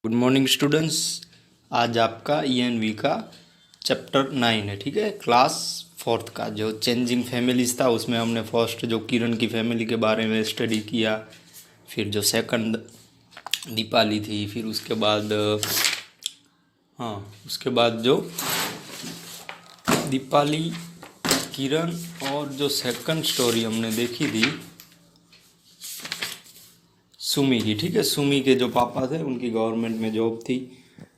Good morning students. आज आपका env का चैप्टर 9 है, ठीक है। क्लास 4th का जो चेंजिंग फैमिलीज था उसमें हमने फर्स्ट जो किरण की फैमिली के बारे में स्टडी किया, फिर जो सेकंड दीपाली थी, फिर उसके बाद उसके बाद जो दीपाली, किरण और जो सेकंड स्टोरी हमने देखी थी सुमी की, ठीक है। सुमी के जो पापा थे उनकी गवर्नमेंट में जॉब थी,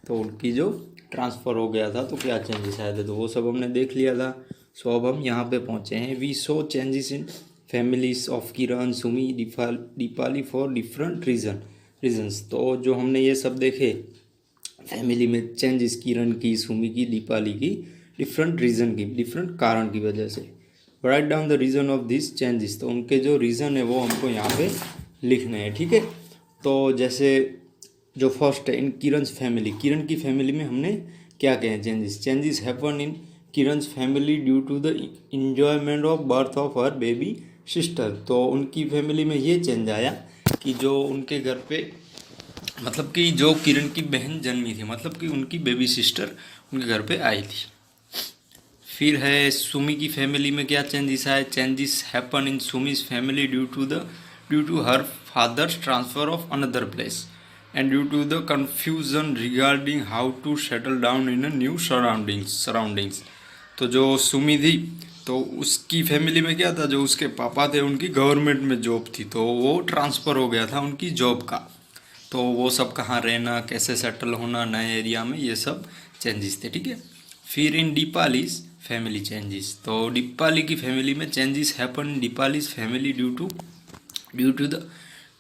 तो उनकी जो ट्रांसफ़र हो गया था तो क्या चेंजेस आए थे, तो वो सब हमने देख लिया था। सो अब हम यहाँ पे पहुँचे हैं। We saw changes in families of Kiran, Sumi, Deepali for different reasons. तो जो हमने ये सब देखे फैमिली में चेंजेस, किरण की, सुमी की, दीपाली की, डिफरेंट रीज़न की, डिफरेंट कारण की वजह से। Write down the reason of this changes, तो उनके जो रीज़न है वो हमको यहाँ पे लिखने हैं, ठीक है। तो जैसे जो फर्स्ट है इन किरण's फैमिली, किरण की फैमिली में हमने क्या कहे changes happen in Kiran's family due to the enjoyment of birth of her baby sister. तो उनकी फैमिली में ये चेंज आया कि जो उनके घर पे मतलब कि जो किरण की बहन जन्मी थी, मतलब कि उनकी बेबी सिस्टर उनके घर पे आई थी। फिर है सुमी की फैमिली में क्या चेंजेस आए, changes happen in Sumi's family due to her father's transfer of another place and due to the confusion regarding how to settle down in a new surroundings. तो जो सुमी थी तो उसकी फैमिली में क्या था, जो उसके पापा थे उनकी गवर्नमेंट में जॉब थी, तो वो ट्रांसफ़र हो गया था उनकी जॉब का। तो वो सब कहाँ रहना, कैसे सेटल होना नए एरिया में, ये सब चेंजेस थे, ठीक है। फिर इन दीपालीज फैमिली चेंजेस, तो दीपाली की फैमिली में changes happen Deepali's family due to the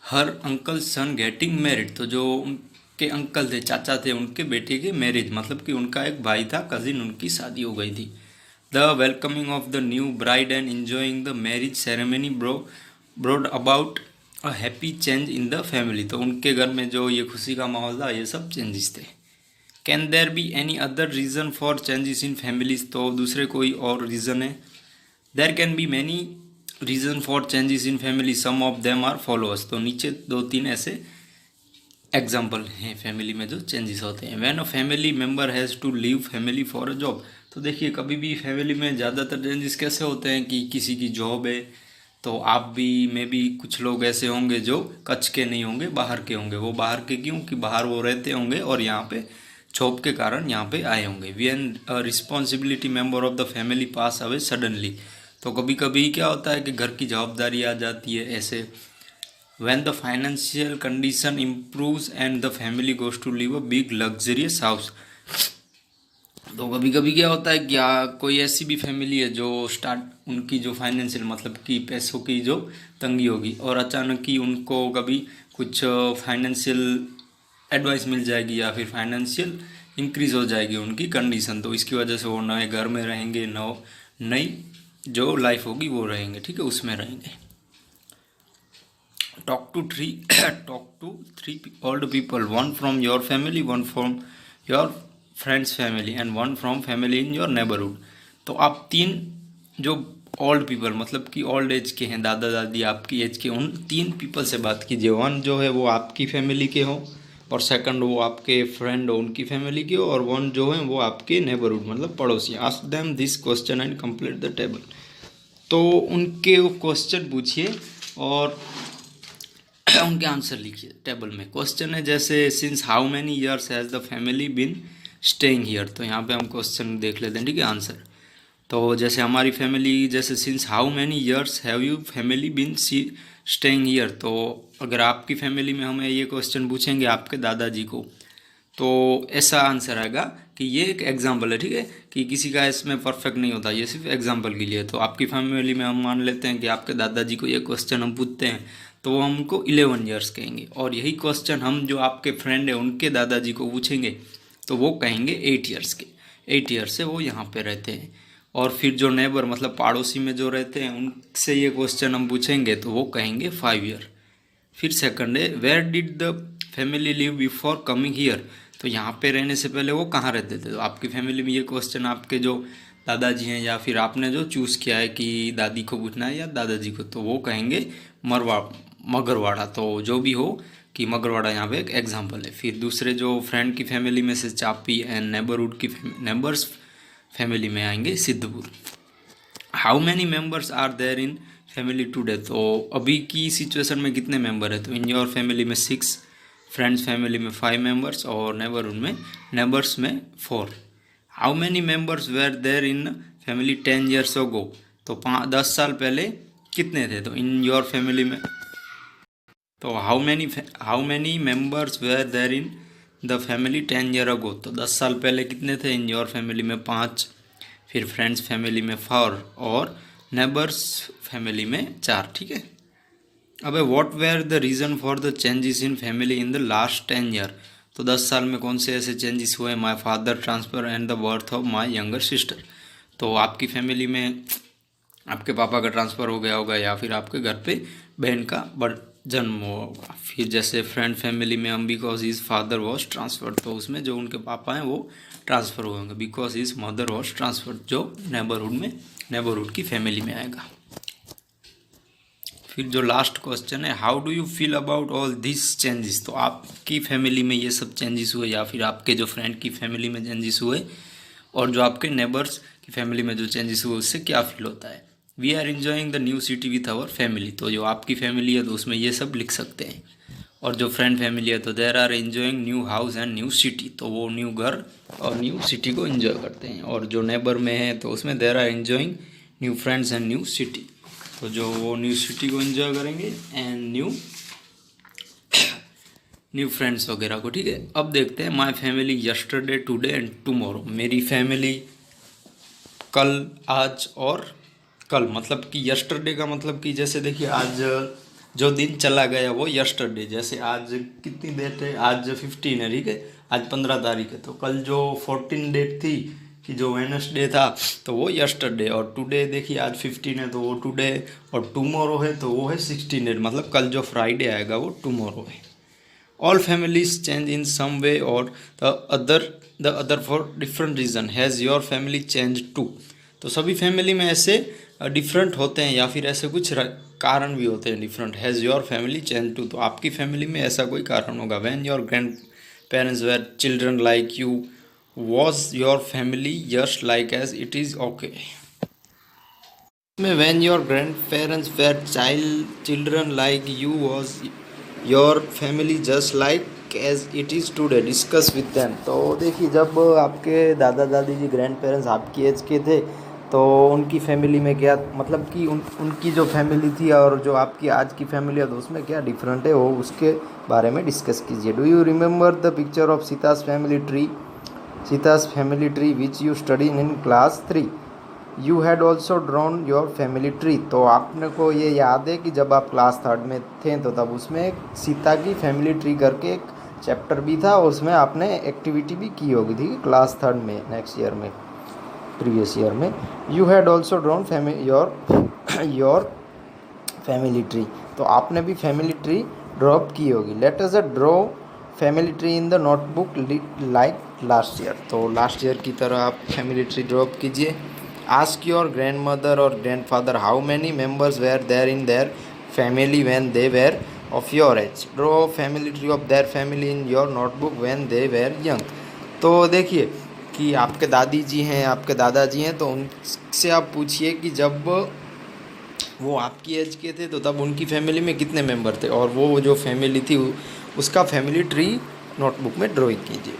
her uncle son getting married. तो जो उनके अंकल थे, चाचा थे, उनके बेटे के मैरिज, मतलब कि उनका एक भाई था, कजिन, उनकी शादी हो गई थी। The welcoming of the new bride and enjoying the marriage ceremony brought about a happy change in the family. तो उनके घर में जो ये खुशी का माहौल था, ये सब चेंजेस थे। Can there be any other reason for changes in families, तो दूसरे कोई और रीज़न है। There can be many reason for changes in family, some of them are followers. तो नीचे 2-3 ऐसे एग्जाम्पल हैं फैमिली में जो चेंजेस होते हैं। When a family member has to leave family for a job, तो देखिए कभी भी फैमिली में ज़्यादातर चेंजेस कैसे होते हैं कि किसी की जॉब है, तो आप भी, मैं भी, कुछ लोग ऐसे होंगे जो कच्छ के नहीं होंगे, बाहर के होंगे। वो बाहर के क्यों, कि बाहर वो रहते होंगे और यहाँ पे जॉब के कारण यहाँ पे आए होंगे। When a responsibility member of the family pass away suddenly, तो कभी कभी क्या होता है कि घर की जवाबदारी आ जाती है ऐसे। When the financial condition improves and the family goes to live a big luxurious house, तो कभी कभी क्या होता है, क्या कोई ऐसी भी फैमिली है जो स्टार्ट उनकी जो फाइनेंशियल मतलब कि पैसों की जो तंगी होगी और अचानक ही उनको कभी कुछ फाइनेंशियल एडवाइस मिल जाएगी या फिर फाइनेंशियल इंक्रीज हो जाएगी उनकी कंडीशन, तो इसकी वजह से वो नए घर में रहेंगे, नई जो लाइफ होगी वो रहेंगे, ठीक है, उसमें रहेंगे। talk to three old people, one from your family, one from your friend's family and one from family in your neighborhood। तो आप 3 जो ओल्ड पीपल मतलब कि ओल्ड एज के हैं, दादा दादी आपकी एज के, उन 3 पीपल से बात कीजिए। वन जो है वो आपकी फैमिली के हो, और सेकंड वो आपके फ्रेंड हो उनकी फैमिली के हो, और वन जो है वो आपके नेबरहुड मतलब पड़ोसी। Ask them this question and complete the table. तो उनके वो क्वेश्चन पूछिए और उनके आंसर लिखिए टेबल में। क्वेश्चन है जैसे since how many years has the family been staying here, तो यहाँ पे हम क्वेश्चन देख लेते हैं, ठीक है, आंसर। तो जैसे हमारी फैमिली, जैसे since how many years have you family been staying here, तो अगर आपकी फैमिली में हमें ये क्वेश्चन पूछेंगे आपके दादाजी को, तो ऐसा आंसर आएगा कि ये एक एग्जाम्पल है, ठीक है, कि किसी का इसमें परफेक्ट नहीं होता, ये सिर्फ एग्जाम्पल के लिए। तो आपकी फैमिली में हम मान लेते हैं कि आपके दादाजी को ये क्वेश्चन हम पूछते हैं, तो वो हमको 11 ईयर्स कहेंगे, और यही क्वेश्चन हम जो आपके फ्रेंड है उनके दादाजी को पूछेंगे तो वो कहेंगे 8 ईयर्स के। 8 ईयर्स से वो यहाँ पे रहते हैं। और फिर जो नेबर मतलब पड़ोसी में जो रहते हैं उनसे ये क्वेश्चन हम पूछेंगे तो वो कहेंगे 5 ईयर। फिर सेकंड है where did the family live before coming here, तो यहाँ पे रहने से पहले वो कहाँ रहते थे। तो आपकी फैमिली में ये क्वेश्चन आपके जो दादाजी हैं या फिर आपने जो चूज़ किया है कि दादी को पूछना है या दादाजी को, तो वो कहेंगे मगरवाड़ा। तो जो भी हो कि मगरवाड़ा यहाँ पे एक एग्जाम्पल है। फिर दूसरे जो फ्रेंड की फैमिली में से चापी एंड नेबरहुड की नेबर्स फैमिली में आएंगे Siddhpur. How many members are there in family today, तो अभी की सिचुएशन में कितने मेंबर है, तो इन योर फैमिली में 6, फ्रेंड्स फैमिली में 5 मेंबर्स और नेबरहुड में नेबर्स में 4। How many members were there in family 10 years ago, तो 10 साल पहले कितने थे, तो इन योर फैमिली में, तो how many members were there in the family 10 years ago, तो 10 साल पहले कितने थे इन योर फैमिली में 5, फिर फ्रेंड्स फैमिली में 4 और नेबर्स फैमिली में 4। ठीक है। अब what were the reason for the changes in family in the last 10 year, तो 10 साल में कौन से ऐसे चेंजेस हुए, my father transfer and the birth of my younger sister, तो आपकी फैमिली में आपके पापा का ट्रांसफ़र हो गया होगा या फिर आपके घर पे बहन का जन्म हुआ होगा। फिर जैसे फ्रेंड फैमिली में हम because his father was transfer, तो उसमें जो उनके पापा हैं वो ट्रांसफ़र हुए होंगे, because his mother was transfer, जो नेबरहुड की फैमिली में आएगा। फिर जो लास्ट क्वेश्चन है, how do you feel about all this changes, तो आपकी फैमिली में ये सब चेंजेस हुए या फिर आपके जो फ्रेंड की फैमिली में चेंजेस हुए और जो आपके नेबर्स की फैमिली में जो चेंजेस हुए उससे क्या फील होता है। We are enjoying the new city with our family, तो जो आपकी फैमिली है तो उसमें ये सब लिख सकते हैं। और जो फ्रेंड फैमिली है तो there are enjoying new house and new city, तो वो न्यू घर और न्यू सिटी को एंजॉय करते हैं। और जो नेबर में है तो उसमें there are enjoying new friends and new city, तो जो वो न्यू सिटी को एंजॉय करेंगे एंड न्यू फ्रेंड्स वगैरह को। ठीक है। अब देखते हैं my family yesterday today and tomorrow, मेरी फैमिली कल, आज और कल, मतलब कि यस्टरडे का मतलब कि जैसे देखिए आज जो दिन चला गया वो यस्टरडे, जैसे आज कितनी डेट है, आज 15 है। ठीक है। आज 15 तारीख है, तो कल जो 14 डेट थी कि जो वेडनेसडे था तो वो यस्टरडे, और टुडे देखिए आज 15 है तो वो टुडे, और टुमारो है तो वो है 16 डेट, मतलब कल जो फ्राइडे आएगा वो टुमारो है। All families change in some way और the other for different reason, has your family change too, तो सभी फैमिली में ऐसे डिफरेंट होते हैं या फिर ऐसे कुछ कारण भी होते हैं different. Has your family change too, तो आपकी फैमिली में ऐसा कोई कारण होगा। When your grandparents were children like you, was your family just like as it is okay. में when your grandparents were children like you, was your family just like as it is today, discuss with them, तो देखिए जब आपके दादा दादी ji grandparents आपकी age के थे तो उनकी फैमिली में क्या, मतलब कि उनकी जो फैमिली थी और जो आपकी आज की फैमिली है तो उसमें क्या डिफरेंट है वो उसके बारे में डिस्कस कीजिए। Do you remember the picture of Sita's family tree which you study in class 3, you had also drawn your family tree, तो आपने को ये याद है कि जब आप क्लास 3 में थे तो तब उसमें एक सीता की फैमिली ट्री करके एक चैप्टर भी था और उसमें आपने एक्टिविटी भी की होगी थी क्लास 3 में, नेक्स्ट ईयर में, प्रीवियस ईयर में। You had also drawn your family tree, तो आपने भी फैमिली ट्री ड्रॉप की होगी। Let us draw family tree in the notebook like last year, तो लास्ट ईयर की तरह आप फैमिली ट्री ड्रॉप कीजिए। आस्क योर ग्रैंड मदर और grandfather how many members were there in their family when they were of your age, draw family tree of their family in your notebook when they where young, तो देखिए कि आपके दादी जी हैं, आपके दादाजी हैं, तो उनसे आप पूछिए कि जब वो आपकी एज के थे तो तब उनकी फैमिली में कितने मेंबर थे, और वो जो फैमिली थी उसका फैमिली ट्री नोटबुक में ड्राइंग कीजिए।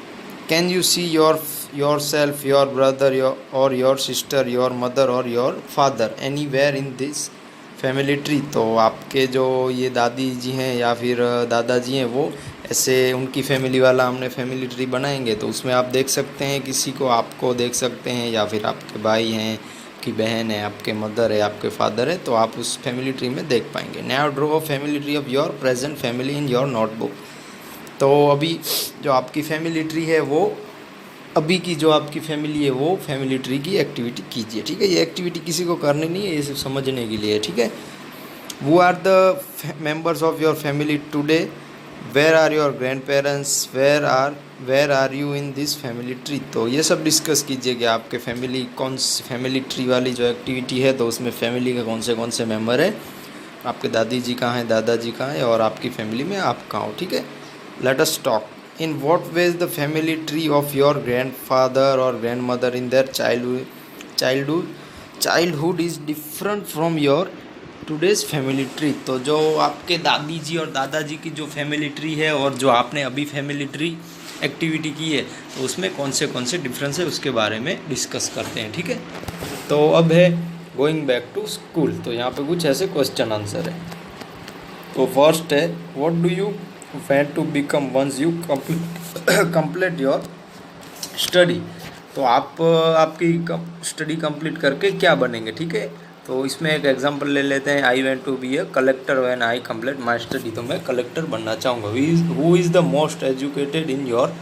Can you see your self, your brother और योर सिस्टर, योर मदर और your father anywhere in this family tree, तो आपके जो ये दादी जी हैं या फिर दादाजी हैं वो ऐसे उनकी फैमिली वाला हमने फैमिली ट्री बनाएंगे तो उसमें आप देख सकते हैं किसी को, आपको देख सकते हैं या फिर आपके भाई हैं, आपकी बहन है, आपके मदर है, आपके फादर है, तो आप उस फैमिली ट्री में देख पाएंगे। Now draw family tree of your present family in your notebook, तो अभी जो आपकी फैमिली ट्री है वो अभी की जो आपकी फैमिली है वो फैमिली ट्री की एक्टिविटी कीजिए। ठीक है। ये एक्टिविटी किसी को करनी नहीं है, ये सिर्फ समझने के लिए है। ठीक है। वो are the members of your family today, where are your grandparents, where are you in this family tree, तो ये सब डिस्कस कीजिए कि आपके फैमिली ट्री वाली जो एक्टिविटी है तो उसमें फैमिली के कौन से मेंबर है, आपके दादी जी कहाँ हैं, दादाजी कहाँ हैं और आपकी फैमिली में आप कहाँ हो। ठीक है। Let us talk. In what ways the family tree of your grandfather or grandmother in their childhood childhood is different from your today's family tree? तो जो आपके दादी जी और दादाजी की जो फैमिली ट्री है और जो आपने अभी फैमिली ट्री एक्टिविटी की है तो उसमें कौन से डिफरेंस है उसके बारे में डिस्कस करते हैं, ठीक है। तो अब है गोइंग बैक टू स्कूल। तो यहाँ पे कुछ ऐसे क्वेश्चन आंसर है। तो फर्स्ट है, what do you want to become once you complete your study. तो आप आपकी स्टडी कंप्लीट करके क्या बनेंगे, ठीक है। तो इसमें एक एग्जांपल ले लेते हैं, I want to be a collector when I complete my study. तो मैं कलेक्टर बनना चाहूँगा। Who is the most educated in your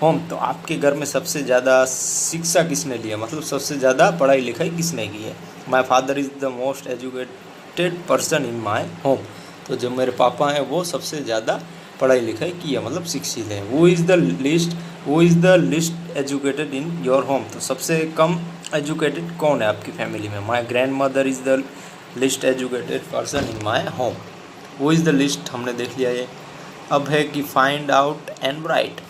home. तो आपके घर में सबसे ज़्यादा शिक्षा किसने ली है, मतलब सबसे ज़्यादा पढ़ाई लिखाई किसने की है। My father is the most educated person in my home. तो जो मेरे पापा हैं वो सबसे ज़्यादा पढ़ाई लिखाई की है, मतलब शिक्षित हैं। Who is the least educated in your home. तो सबसे कम एजुकेटेड कौन है आपकी फैमिली में। My grandmother is the least educated person in my home. Who is the least हमने देख लिया ये। अब है कि find out and write.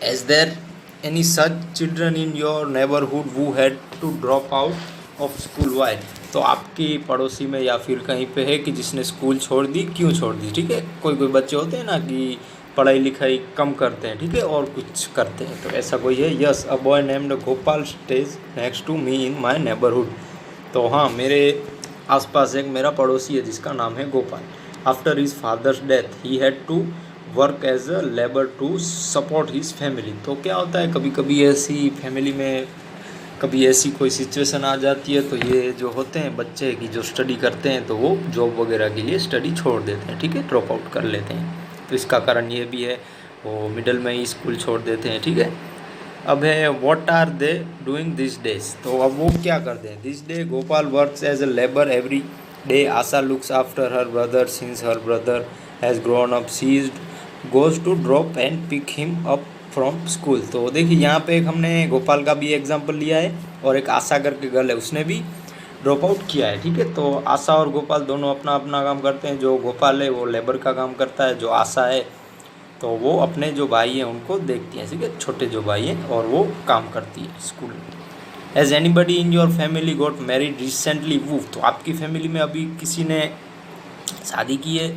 Is there any such children in your neighbourhood who had to drop out of school, why. तो आपकी पड़ोसी में या फिर कहीं पे है कि जिसने स्कूल छोड़ दी, क्यों छोड़ दी, ठीक है। कोई बच्चे होते हैं ना कि पढ़ाई लिखाई कम करते हैं, ठीक है, और कुछ करते हैं। तो ऐसा कोई है। Yes, a boy named Gopal stays next to me in my neighbourhood. तो हाँ, मेरे आसपास एक मेरा पड़ोसी है जिसका नाम है Gopal. After his father's death he had to work as a labour to support his family. तो क्या होता है, कभी कभी ऐसी फैमिली में कभी ऐसी कोई सिचुएशन आ जाती है तो ये जो होते हैं बच्चे की जो स्टडी करते हैं तो वो जॉब वगैरह के लिए स्टडी छोड़ देते हैं, ठीक है, ड्रॉप आउट कर लेते हैं। तो इसका कारण ये भी है, वो मिडिल में ही स्कूल छोड़ देते हैं, ठीक है। अब है what are they doing this days. तो अब वो क्या करते हैं। This day Gopal works as a labour every day. Asha looks after her brother since her brother has grown up. She goes to drop and pick him up from school. तो देखिए यहाँ पे एक हमने गोपाल का भी एग्जाम्पल लिया है और एक आशा करके गर्ल है उसने भी ड्रॉप आउट किया है, ठीक है। तो आशा और गोपाल दोनों अपना अपना काम करते हैं। जो गोपाल है वो लेबर का काम करता है, जो आशा है तो वो अपने जो भाई हैं उनको देखती है, ठीक है, छोटे जो भाई हैं, और वो काम करती है स्कूल में। Has anybody in your family got married recently, वो। तो आपकी फैमिली में अभी किसी ने शादी की है।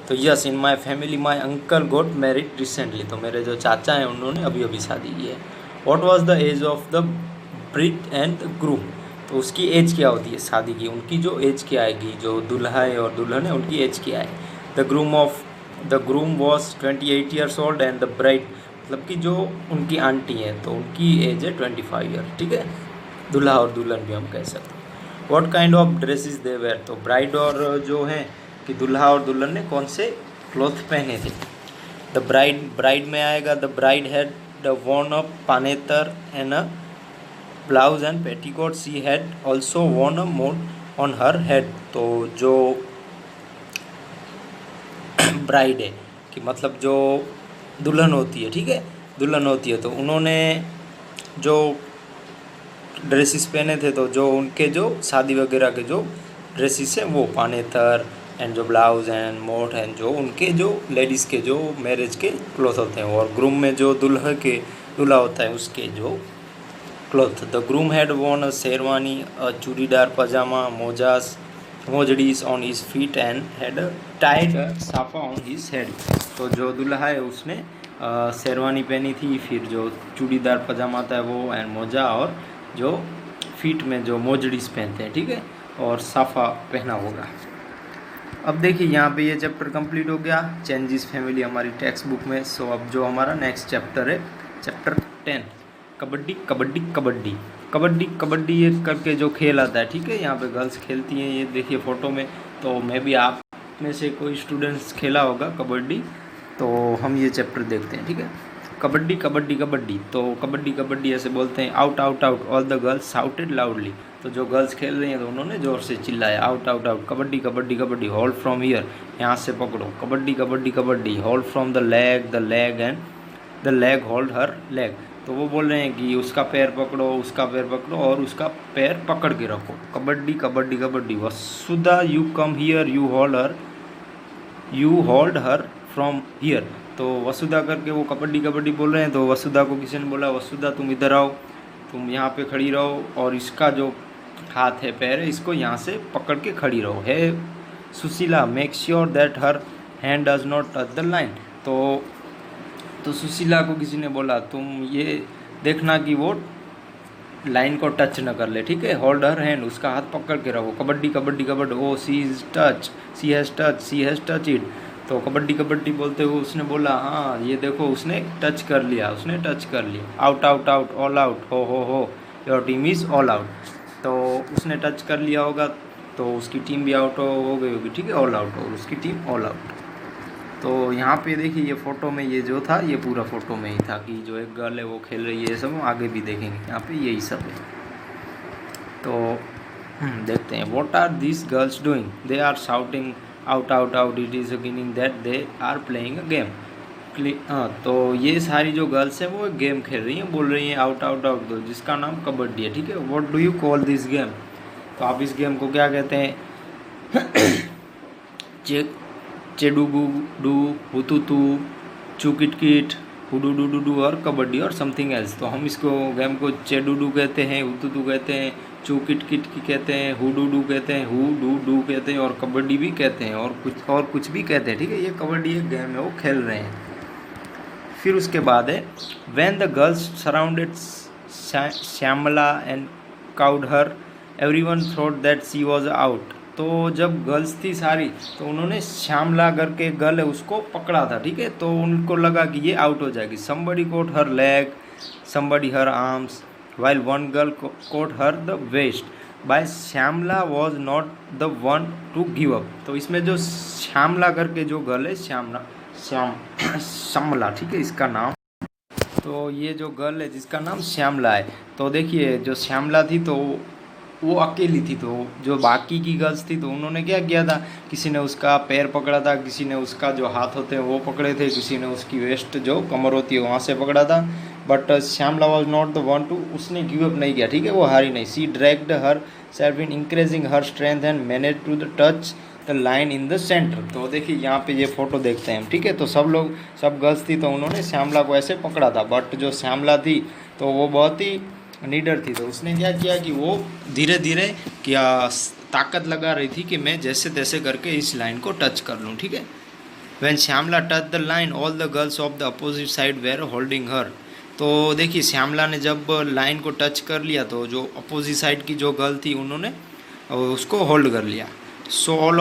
तो yes, in my family my uncle got married recently. तो मेरे जो चाचा हैं उन्होंने अभी अभी शादी की है। What was the age of the bride and the groom. तो उसकी एज क्या होती है शादी की, उनकी जो एज क्या आएगी, जो दूल्हा है और दुल्हन है उनकी एज क्या है। The groom was 28 years old and the bride, मतलब कि जो उनकी आंटी है तो उनकी एज है 25 ईयर, ठीक है। दूल्हा और दुल्हन भी हम कह सकते हैं। What kind of dresses they wear. तो ब्राइड और जो हैं कि दूल्हा और दुल्हन ने कौन से क्लॉथ पहने थे। द ब्राइड में आएगा the bride had the worn a panetar and a blouse and petticoat. She had also worn a mod on her head. तो जो ब्राइड है कि मतलब जो दुल्हन होती है, ठीक है, दुल्हन होती है, तो उन्होंने जो ड्रेसेस पहने थे तो जो उनके जो शादी वगैरह के जो ड्रेसेस हैं वो पानेतर एंड जो ब्लाउज एंड मोट एंड जो उनके जो लेडीज़ के जो मैरिज के क्लॉथ होते हैं। और ग्रूम में जो दूल्हा होता है उसके जो cloth. The groom had worn a sherwani, a churidar pajama, mojaris on his feet and had tied safa on his head. तो जो दूल्हा है उसने शेरवानी पहनी थी, फिर जो चूड़ीदार पजामा था वो एंड मोजा, और जो फीट में जो मोजड़ीज पहनते हैं, ठीक है, और साफा पहना होगा। अब देखिए यहाँ पे ये चैप्टर कंप्लीट हो गया, चेंजेस फैमिली हमारी टेक्स्ट बुक में। सो अब जो हमारा नेक्स्ट चैप्टर है चैप्टर 10, कबड्डी कबड्डी कबड्डी कबड्डी कबड्डी ये करके जो खेल आता है, ठीक है, यहाँ पे गर्ल्स खेलती हैं, ये देखिए फ़ोटो में। तो मैं भी आप में से कोई स्टूडेंट्स खेला होगा कबड्डी। तो हम ये चैप्टर देखते हैं, ठीक है। कबड्डी कबड्डी कबड्डी। तो कबड्डी कबड्डी ऐसे बोलते हैं, out out out, all the girls shouted loudly. तो जो गर्ल्स खेल रही हैं तो उन्होंने ज़ोर से चिल्लाया, out out out, kabaddi kabaddi kabaddi, hold from here, यहाँ से पकड़ो, kabaddi kabaddi kabaddi, hold from the leg and the leg hold her leg. तो वो बोल रहे हैं कि उसका पैर पकड़ो, उसका पैर पकड़ो और उसका पैर पकड़ के रखो। Kabaddi kabaddi kabaddi. Vasudha you come here, you hold her from here. तो वसुधा करके वो कबड्डी कबड्डी बोल रहे हैं, तो वसुधा को किसी ने बोला वसुधा तुम इधर आओ, तुम यहाँ पे खड़ी रहो और इसका जो हाथ है पैर है इसको यहाँ से पकड़ के खड़ी रहो। है Sushila make sure that her hand does not touch the line. तो सुशीला को किसी ने बोला तुम ये देखना कि वो लाइन को टच न कर ले, ठीक है। होल्ड हर हैंड, उसका हाथ पकड़ के रखो। Kabaddi kabaddi kabaddi, oh she is touch, she has touch it. तो कबड्डी कबड्डी बोलते हुए उसने बोला हाँ ये देखो उसने टच कर लिया, उसने टच कर लिया। Out out out, all out, हो your team is all out. तो उसने टच कर लिया होगा तो उसकी टीम भी आउट हो गई होगी, ठीक है, ऑल आउट, और उसकी टीम ऑल आउट। तो यहाँ पे देखिए ये फ़ोटो में ये जो था ये पूरा फ़ोटो में ही था कि जो एक गर्ल है वो खेल रही है, सब आगे भी देखेंगे यहाँ पे यही सब है। तो देखते हैं what are this girls doing, they are shouting out out out, it is meaning that they are playing a game. हाँ, तो ये सारी जो गर्ल्स हैं वो एक गेम खेल रही हैं, बोल रही हैं आउट आउट आउट दो, जिसका नाम कबड्डी है, ठीक है। What do you call this game, तो आप इस गेम को क्या कहते हैं। चेडुगू डू, हुतुतु, चुकिटकिट, हुडू और कबड्डी और समथिंग एल्स। तो हम इसको गेम को चेडुडू कहते हैं, हुतुतु कहते हैं, चुकिटकिट की कहते हैं, हुडू कहते हैं, हु डू कहते हैं और कबड्डी भी कहते हैं और कुछ भी कहते हैं, ठीक है। ये कबड्डी एक गेम है वो खेल रहे हैं। फिर उसके बाद है when the girls surrounded Shyamala and caught her everyone thought that she was out. तो जब गर्ल्स थी सारी तो उन्होंने श्यामला करके गर्ल है उसको पकड़ा था, ठीक है। तो उनको लगा कि ये आउट हो जाएगी। Somebody caught her leg, somebody her arms, while one girl caught her the waist, by Shyamala was not the one to give up। तो इसमें जो श्यामला करके जो गर्ल है श्यामला, ठीक है इसका नाम। तो ये जो गर्ल है जिसका नाम श्यामला है, तो देखिए जो श्यामला थी तो वो अकेली थी, तो जो बाकी की गर्ल्स थी तो उन्होंने क्या किया था, किसी ने उसका पैर पकड़ा था, किसी ने उसका जो हाथ होते हैं वो पकड़े थे, किसी ने उसकी वेस्ट जो कमर होती है वहाँ से पकड़ा था। But Shyamala was not the one to, उसने गिव अप नहीं किया, ठीक है, वो हारी नहीं। She dragged herself in increasing her strength and manage to the touch the line in the centre. तो देखिए यहाँ पे ये फोटो देखते हैं हम, ठीक है। तो सब गर्ल्स थी तो उन्होंने श्यामला को ऐसे पकड़ा था, बट जो श्यामला थी तो वो बहुत ही नीडर थी, तो उसने क्या किया कि वो धीरे धीरे क्या ताकत लगा रही थी कि मैं जैसे तैसे करके इस लाइन को टच कर लूँ, ठीक है। When Shyamala touch the line all the girls of the opposite side were holding her. तो देखिए श्यामला ने जब लाइन को टच कर लिया तो जो अपोजिट साइड की जो गर्ल थी उन्होंने उसको होल्ड कर लिया। So all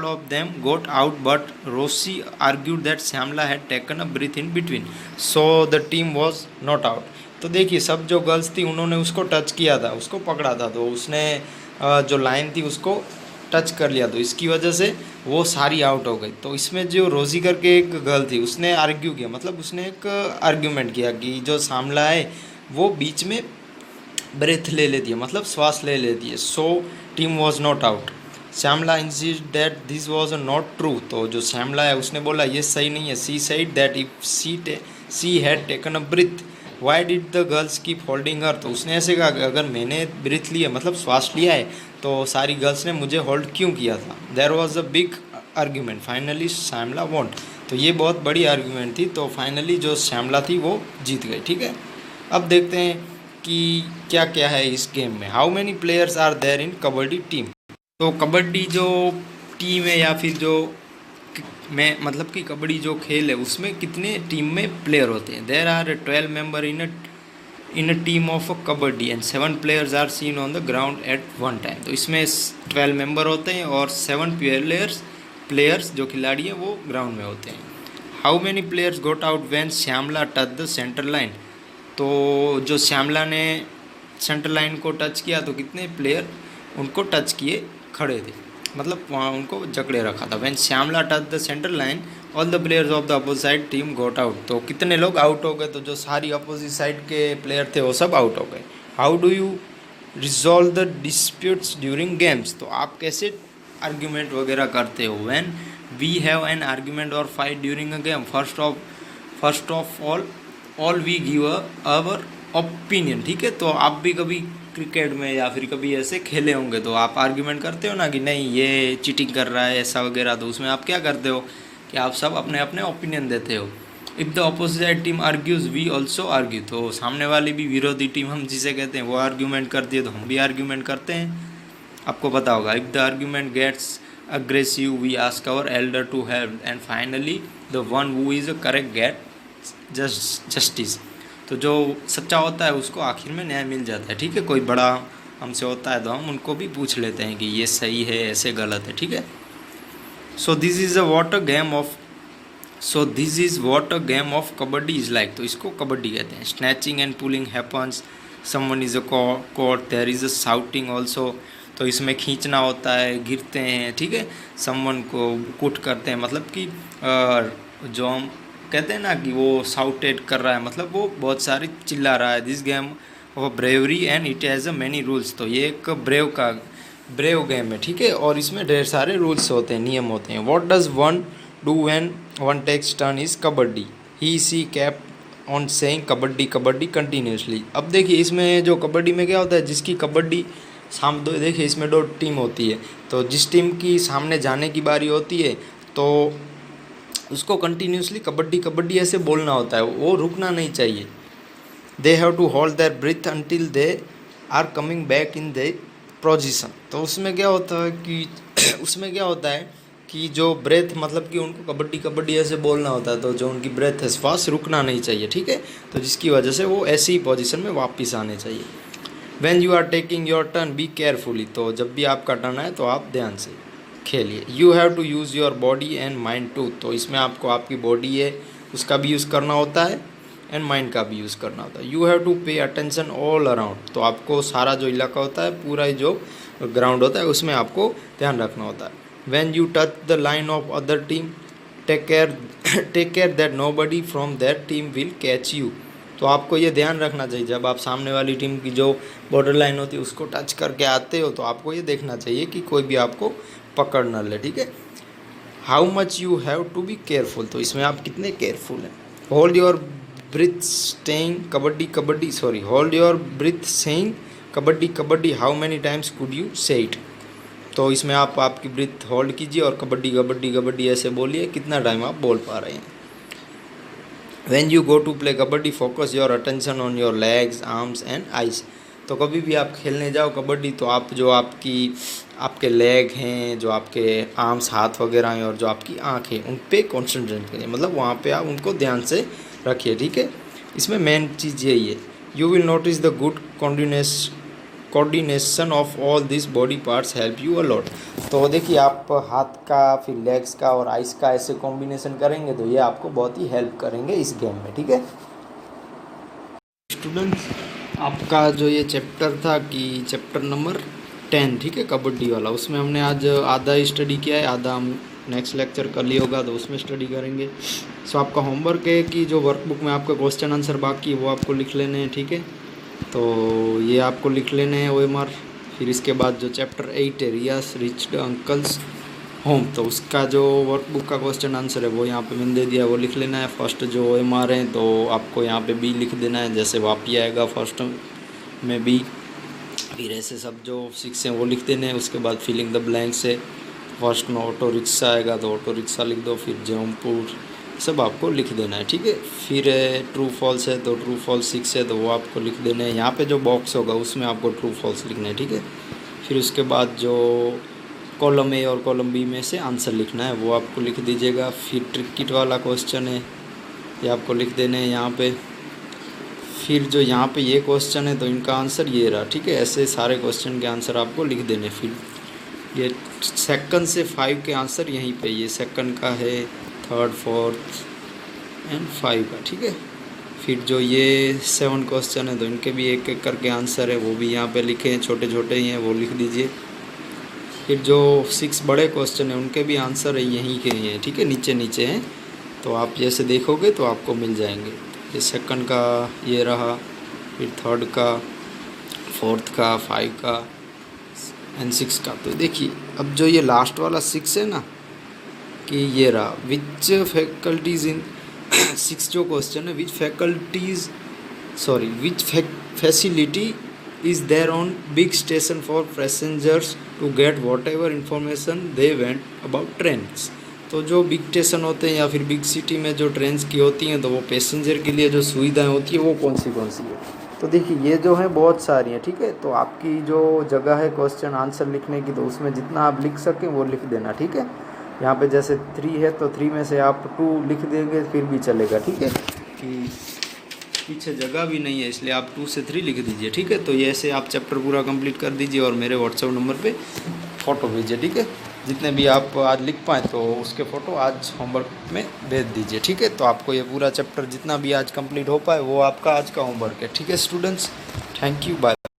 of them got out but Rosie argued that Shyamala had taken a breath in between, so the team was not out. तो देखिए सब जो गर्ल्स थी उन्होंने उसको टच किया था, उसको पकड़ा था, तो उसने जो लाइन थी उसको टच कर लिया, तो इसकी वजह से वो सारी आउट हो गई। तो इसमें जो रोज़ी करके एक गर्ल थी उसने आर्ग्यू किया, मतलब उसने एक आर्ग्यूमेंट किया कि जो श्यामला है वो बीच में ब्रेथ ले लेती है, मतलब श्वास ले लेती है। So team was not out. Shyamala insist that this was not true. तो जो श्यामला है उसने बोला ये सही नहीं है। She said that if she had taken a breath why did the girls keep holding her. तो उसने ऐसे कहा कि अगर मैंने ब्रीथ लिया मतलब श्वास लिया है तो सारी गर्ल्स ने मुझे होल्ड क्यों किया था। There was a big argument, finally Shyamala won. तो ये बहुत बड़ी आर्ग्यूमेंट थी, तो फाइनली जो श्यामला थी वो जीत गई, ठीक है। अब देखते हैं कि क्या क्या है इस गेम में। How many players are there in kabaddi team. तो कबड्डी जो टीम है या फिर जो में मतलब कि कबड्डी जो खेल है उसमें कितने टीम में प्लेयर होते हैं। There are 12 member in a team of kabaddi and 7 players are seen on the ground at one time. तो इसमें 12 मेंबर होते हैं और 7 प्लेयर्स जो खिलाड़ी हैं वो ग्राउंड में होते हैं। How many players got out when Shyamala touch the centre line. तो जो श्यामला ने सेंटर लाइन को टच किया तो कितने प्लेयर उनको टच किए खड़े थे, मतलब वहाँ उनको जकड़े रखा था। When Shyamala touch the centre line all the players of the opposite team got out. तो कितने लोग आउट हो गए, तो जो सारी अपोजिट साइड के प्लेयर थे वो सब आउट हो गए। How do you resolve the disputes during games. तो आप कैसे आर्ग्यूमेंट वगैरह करते हो। When we have an argument और fight during a game first of all we give our opinion, ठीक है। तो आप भी कभी क्रिकेट में या फिर कभी ऐसे खेले होंगे तो आप आर्ग्यूमेंट करते हो ना कि नहीं ये चीटिंग कर रहा है ऐसा वगैरह, तो उसमें आप क्या करते हो कि आप सब अपने अपने ओपिनियन देते हो। If the opposite team argues we also argue, तो सामने वाली भी विरोधी टीम हम जिसे कहते हैं वो आर्ग्यूमेंट करती है तो हम भी आर्ग्यूमेंट करते हैं। आपको पता होगा if the argument gets aggressive we ask our elder to help and finally the one who is correct get justice. तो जो सच्चा होता है उसको आखिर में न्याय मिल जाता है, ठीक है। कोई बड़ा हमसे होता है तो हम उनको भी पूछ लेते हैं कि ये सही है ऐसे गलत है, ठीक है। So this is what a game of kabaddi is like, तो इसको कबड्डी कहते हैं। Snatching and pulling happens, someone is a caught, there is a shouting also, तो इसमें खींचना होता है, गिरते हैं, ठीक है। समवन को कुट करते हैं, मतलब कि जो हम कहते हैं ना कि वो शाउटेड कर रहा है, मतलब वो बहुत सारी चिल्ला रहा है। This game of bravery and it has a many rules, तो ये एक ब्रेव गेम है, ठीक है। और इसमें ढेर सारे रूल्स होते हैं, नियम होते हैं। What does one do when one takes turn is kabaddi, he see keep on saying kabaddi kabaddi continuously. अब देखिए इसमें जो कबड्डी में क्या होता है, जिसकी कबड्डी देखिए इसमें 2 टीम होती है, तो जिस टीम की सामने जाने की बारी होती है तो उसको कंटिन्यूसली कबड्डी कबड्डी ऐसे बोलना होता है, वो रुकना नहीं चाहिए। They have to hold their breath until they are coming back in the position, तो उसमें क्या होता है कि जो ब्रेथ, मतलब कि उनको कबड्डी कबड्डी ऐसे बोलना होता है, तो जो उनकी ब्रेथ है, श्वास रुकना नहीं चाहिए, ठीक है। तो जिसकी वजह से वो ऐसी ही पोजीशन में वापस आने चाहिए। When you are taking your turn be carefully, तो जब भी आपका टर्न आए तो आप ध्यान से खेलिए। You have to use your body and mind too, तो इसमें आपको आपकी बॉडी है उसका भी यूज़ करना होता है एंड माइंड का भी यूज़ करना होता है। You have to pay attention all around, तो आपको सारा जो इलाका होता है, पूरा जो ग्राउंड होता है उसमें आपको ध्यान रखना होता है। When you touch the line of other team take care that nobody from that team will catch you, तो आपको ये ध्यान रखना चाहिए जब आप सामने वाली टीम की जो बॉर्डर लाइन होती है उसको टच करके आते हो तो आपको ये देखना चाहिए कि कोई भी आपको पकड़ न ले, ठीक है। How much you have to be careful, तो इसमें आप कितने केयरफुल हैं। Hold your breath staying hold your breath saying kabaddi kabaddi how many times could you say it, तो इसमें आप आपकी ब्रीथ होल्ड कीजिए और कबड्डी कबड्डी कबड्डी ऐसे बोलिए, कितना टाइम आप बोल पा रहे हैं। When you go to play kabaddi focus your attention on your legs, arms and eyes, तो कभी भी आप खेलने जाओ कबड्डी तो आप जो आपके लेग हैं, जो आपके आर्म्स हाथ वगैरह हैं और जो आपकी आँख है उन पे कॉन्सेंट्रेट करिए, मतलब वहाँ पे आप उनको ध्यान से रखिए, ठीक है। इसमें मेन चीज़ यही है। You will notice the good coordination of all this body parts help you a lot, तो देखिए आप हाथ का फिर लेग्स का और आइस का ऐसे कॉम्बिनेशन करेंगे तो ये आपको बहुत ही हेल्प करेंगे इस गेम में, ठीक है। स्टूडेंट्स, आपका जो ये चैप्टर था कि चैप्टर नंबर 10, ठीक है, कबड्डी वाला, उसमें हमने आज आधा ही स्टडी किया है, आधा हम नेक्स्ट लेक्चर कर लिया होगा तो उसमें स्टडी करेंगे। सो आपका होमवर्क है कि जो वर्कबुक में आपका क्वेश्चन आंसर बाकी है वो आपको लिख लेने हैं, ठीक है। तो ये आपको लिख लेने हैं OMR। फिर इसके बाद जो चैप्टर 8 है रियास रिच्ड अंकल्स होम, तो उसका जो वर्कबुक का क्वेश्चन आंसर है वो यहाँ पे मैंने दे दिया, वो लिख लेना है। फर्स्ट जो OMR है तो आपको यहाँ पे B लिख देना है, जैसे वापी आएगा फर्स्ट में B, फिर ऐसे सब जो 6 हैं वो लिख देने हैं। उसके बाद फिलिंग द ब्लैंक्स है, फर्स्ट में ऑटो रिक्शा आएगा तो ऑटो रिक्शा लिख दो, फिर जौनपुर सब आपको लिख देना है, ठीक है। फिर ट्रू फॉल्स है तो ट्रू फॉल्स 6 है तो वो आपको लिख देना है। यहाँ पे जो बॉक्स होगा उसमें आपको ट्रू फॉल्स लिखना है, ठीक है। फिर उसके बाद जो कॉलम ए और कॉलम बी में से आंसर लिखना है वो आपको लिख दीजिएगा। फिर ट्रिक किट वाला क्वेश्चन है ये आपको लिख देने हैं यहाँ पे। फिर जो यहाँ पे ये क्वेश्चन है तो इनका आंसर ये रहा, ठीक है। ऐसे सारे क्वेश्चन के आंसर आपको लिख देने। फिर ये सेकंड से 5 के आंसर यहीं पे, ये सेकंड का है, थर्ड, फोर्थ एंड 5 का, ठीक है। फिर जो ये 7 क्वेश्चन है तो इनके भी एक एक करके आंसर है वो भी यहाँ पे लिखे हैं, छोटे छोटे ही हैं वो लिख दीजिए। फिर जो 6 बड़े क्वेश्चन हैं उनके भी आंसर है यहीं के ही हैं, ठीक है, नीचे नीचे हैं, तो आप जैसे देखोगे तो आपको मिल जाएंगे। ये सेकंड का ये रहा, फिर थर्ड का, फोर्थ का, 5 का एंड 6 का। तो देखिए अब जो ये लास्ट वाला 6 है ना कि ये रहा, विच फैकल्टीज़ इन 6 जो क्वेश्चन है, विच facility is there on big station for passengers to get whatever information they want about trains। तो जो बिग स्टेशन होते हैं या फिर बिग सिटी में जो ट्रेन्स की होती हैं तो वो पैसेंजर के लिए जो सुविधाएं होती है वो कौन सी है। तो देखिए ये जो है बहुत सारी हैं, ठीक है। तो आपकी जो जगह है क्वेश्चन आंसर लिखने की, तो उसमें जितना आप लिख सकें वो लिख देना, ठीक है। यहाँ पे जैसे 3 है तो 3 में से आप 2 लिख देंगे फिर भी चलेगा, ठीक है, कि पीछे जगह भी नहीं है इसलिए आप 2 से 3 लिख दीजिए, ठीक है। तो ये ऐसे आप चैप्टर पूरा कंप्लीट कर दीजिए और मेरे व्हाट्सएप नंबर पे फ़ोटो भेजिए, ठीक है। जितने भी आप आज लिख पाएँ तो उसके फ़ोटो आज होमवर्क में भेज दीजिए, ठीक है। तो आपको ये पूरा चैप्टर जितना भी आज कंप्लीट हो पाए वो आपका आज का होमवर्क है, ठीक है स्टूडेंट्स। Thank you, bye.